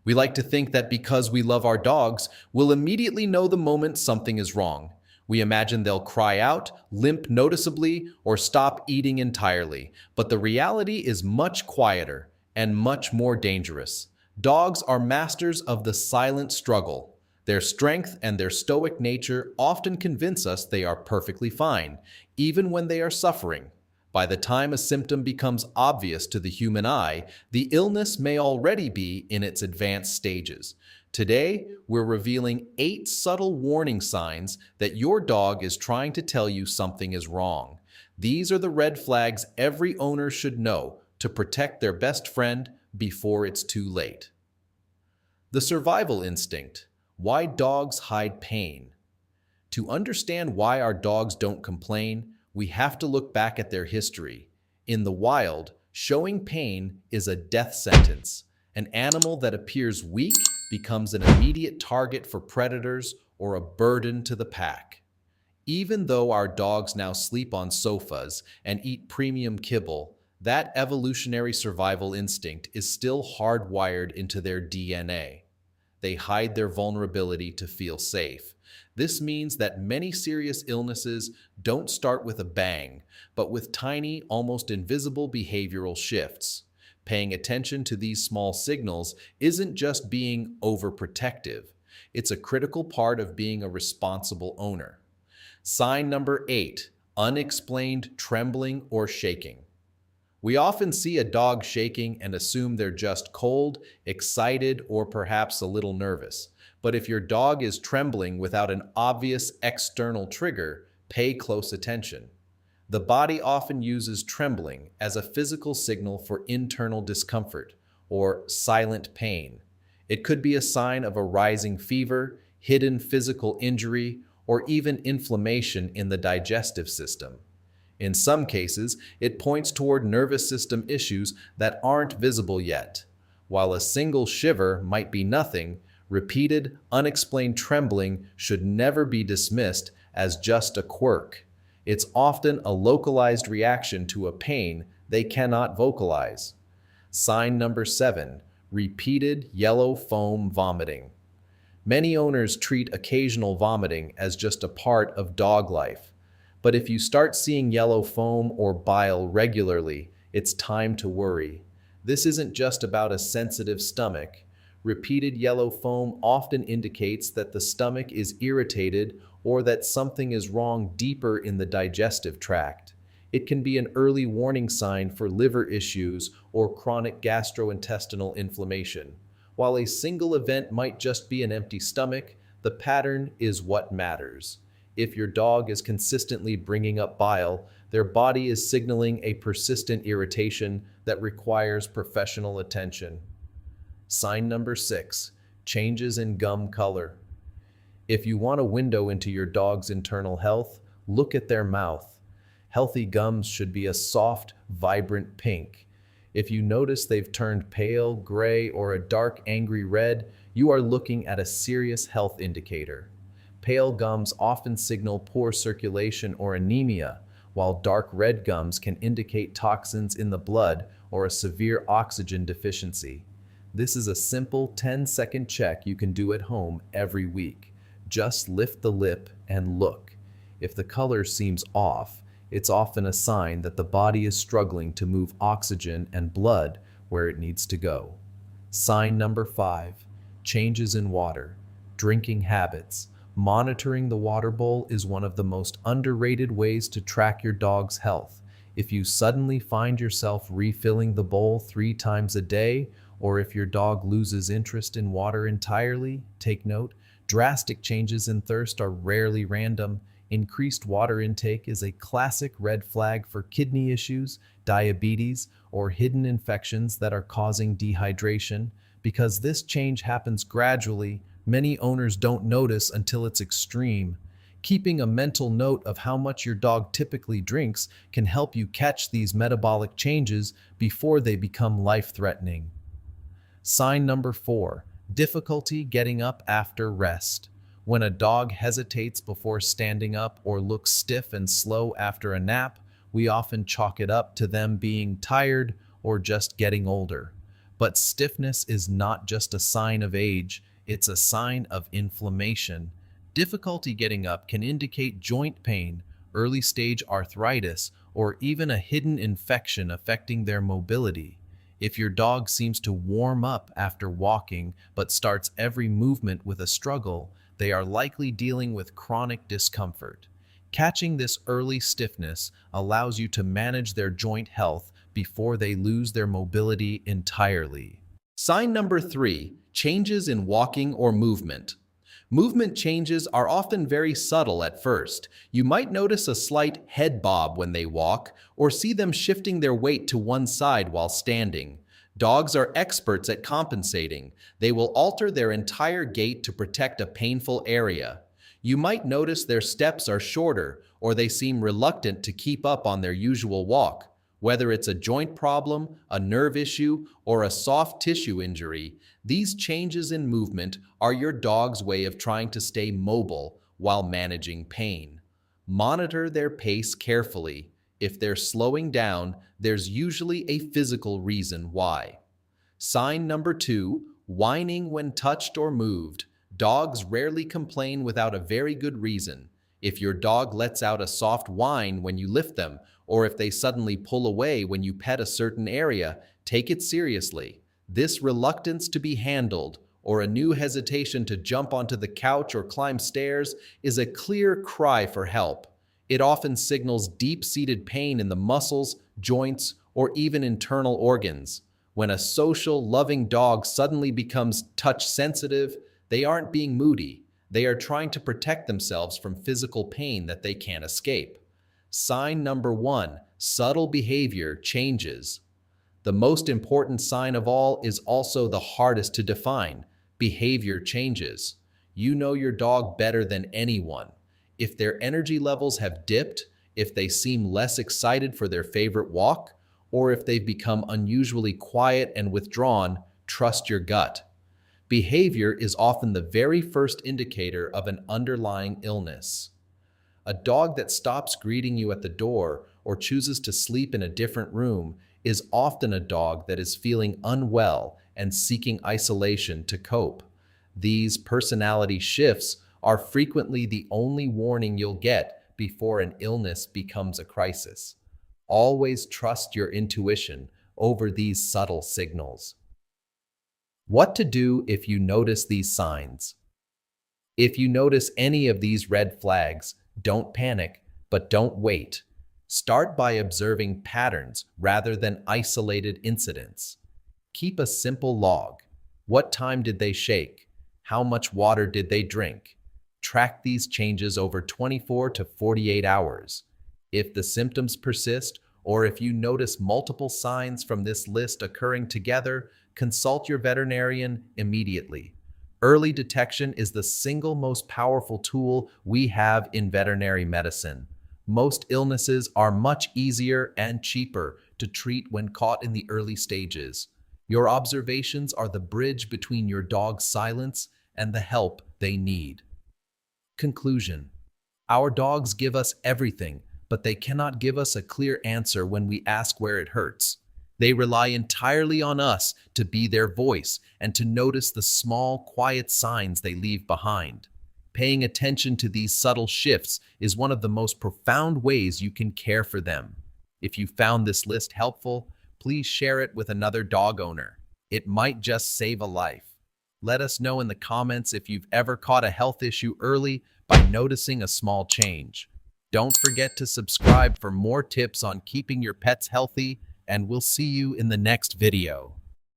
We like to think that because we love our dogs, we'll immediately know the moment something is wrong. We imagine they'll cry out, limp noticeably, or stop eating entirely. But the reality is much quieter and much more dangerous. Dogs are masters of the silent struggle. Their strength and their stoic nature often convince us they are perfectly fine, even when they are suffering. By the time a symptom becomes obvious to the human eye, the illness may already be in its advanced stages. Today, we're revealing 8 subtle warning signs that your dog is trying to tell you something is wrong. These are the red flags every owner should know to protect their best friend before it's too late. The survival instinct. Why dogs hide pain. To understand why our dogs don't complain, we have to look back at their history. In the wild, showing pain is a death sentence. An animal that appears weak becomes an immediate target for predators or a burden to the pack. Even though our dogs now sleep on sofas and eat premium kibble, that evolutionary survival instinct is still hardwired into their DNA. They hide their vulnerability to feel safe. This means that many serious illnesses don't start with a bang, but with tiny, almost invisible behavioral shifts. Paying attention to these small signals isn't just being overprotective. It's a critical part of being a responsible owner. Sign number 8, unexplained trembling or shaking. We often see a dog shaking and assume they're just cold, excited, or perhaps a little nervous. But if your dog is trembling without an obvious external trigger, pay close attention. The body often uses trembling as a physical signal for internal discomfort or silent pain. It could be a sign of a rising fever, hidden physical injury, or even inflammation in the digestive system. In some cases, it points toward nervous system issues that aren't visible yet. While a single shiver might be nothing, repeated, unexplained trembling should never be dismissed as just a quirk. It's often a localized reaction to a pain they cannot vocalize. Sign number 7, repeated yellow foam vomiting. Many owners treat occasional vomiting as just a part of dog life. But if you start seeing yellow foam or bile regularly, it's time to worry. This isn't just about a sensitive stomach. Repeated yellow foam often indicates that the stomach is irritated or that something is wrong deeper in the digestive tract. It can be an early warning sign for liver issues or chronic gastrointestinal inflammation. While a single event might just be an empty stomach, the pattern is what matters. If your dog is consistently bringing up bile, their body is signaling a persistent irritation that requires professional attention. Sign number 6, changes in gum color. If you want a window into your dog's internal health, look at their mouth. Healthy gums should be a soft, vibrant pink. If you notice they've turned pale, gray, or a dark, angry red, you are looking at a serious health indicator. Pale gums often signal poor circulation or anemia, while dark red gums can indicate toxins in the blood or a severe oxygen deficiency. This is a simple 10-second check you can do at home every week. Just lift the lip and look. If the color seems off, it's often a sign that the body is struggling to move oxygen and blood where it needs to go. Sign number 5, changes in water. Drinking habits. Monitoring the water bowl is one of the most underrated ways to track your dog's health. If you suddenly find yourself refilling the bowl 3 times a day, or if your dog loses interest in water entirely, take note, drastic changes in thirst are rarely random. Increased water intake is a classic red flag for kidney issues, diabetes, or hidden infections that are causing dehydration. Because this change happens gradually, many owners don't notice until it's extreme. Keeping a mental note of how much your dog typically drinks can help you catch these metabolic changes before they become life-threatening. Sign number 4, difficulty getting up after rest. When a dog hesitates before standing up or looks stiff and slow after a nap, we often chalk it up to them being tired or just getting older. But stiffness is not just a sign of age, it's a sign of inflammation. Difficulty getting up can indicate joint pain, early stage arthritis, or even a hidden infection affecting their mobility. If your dog seems to warm up after walking but starts every movement with a struggle, they are likely dealing with chronic discomfort. Catching this early stiffness allows you to manage their joint health before they lose their mobility entirely. Sign number 3, changes in walking or movement. Movement changes are often very subtle at first. You might notice a slight head bob when they walk, or see them shifting their weight to one side while standing. Dogs are experts at compensating. They will alter their entire gait to protect a painful area. You might notice their steps are shorter, or they seem reluctant to keep up on their usual walk. Whether it's a joint problem, a nerve issue, or a soft tissue injury, these changes in movement are your dog's way of trying to stay mobile while managing pain. Monitor their pace carefully. If they're slowing down, there's usually a physical reason why. Sign number 2, whining when touched or moved. Dogs rarely complain without a very good reason. If your dog lets out a soft whine when you lift them, or if they suddenly pull away when you pet a certain area, take it seriously. This reluctance to be handled, or a new hesitation to jump onto the couch or climb stairs, is a clear cry for help. It often signals deep-seated pain in the muscles, joints, or even internal organs. When a social, loving dog suddenly becomes touch-sensitive, they aren't being moody. They are trying to protect themselves from physical pain that they can't escape. Sign number 1, subtle behavior changes. The most important sign of all is also the hardest to define. Behavior changes. You know your dog better than anyone. If their energy levels have dipped, if they seem less excited for their favorite walk, or if they've become unusually quiet and withdrawn, trust your gut. Behavior is often the very first indicator of an underlying illness. A dog that stops greeting you at the door or chooses to sleep in a different room is often a dog that is feeling unwell and seeking isolation to cope. These personality shifts are frequently the only warning you'll get before an illness becomes a crisis. Always trust your intuition over these subtle signals. What to do if you notice these signs? If you notice any of these red flags, don't panic, but don't wait. Start by observing patterns rather than isolated incidents. Keep a simple log. What time did they shake? How much water did they drink? Track these changes over 24 to 48 hours. If the symptoms persist, or if you notice multiple signs from this list occurring together, consult your veterinarian immediately. Early detection is the single most powerful tool we have in veterinary medicine. Most illnesses are much easier and cheaper to treat when caught in the early stages. Your observations are the bridge between your dog's silence and the help they need. Conclusion: our dogs give us everything, but they cannot give us a clear answer when we ask where it hurts. They rely entirely on us to be their voice and to notice the small, quiet signs they leave behind. Paying attention to these subtle shifts is one of the most profound ways you can care for them. If you found this list helpful, please share it with another dog owner. It might just save a life. Let us know in the comments if you've ever caught a health issue early by noticing a small change. Don't forget to subscribe for more tips on keeping your pets healthy, and we'll see you in the next video.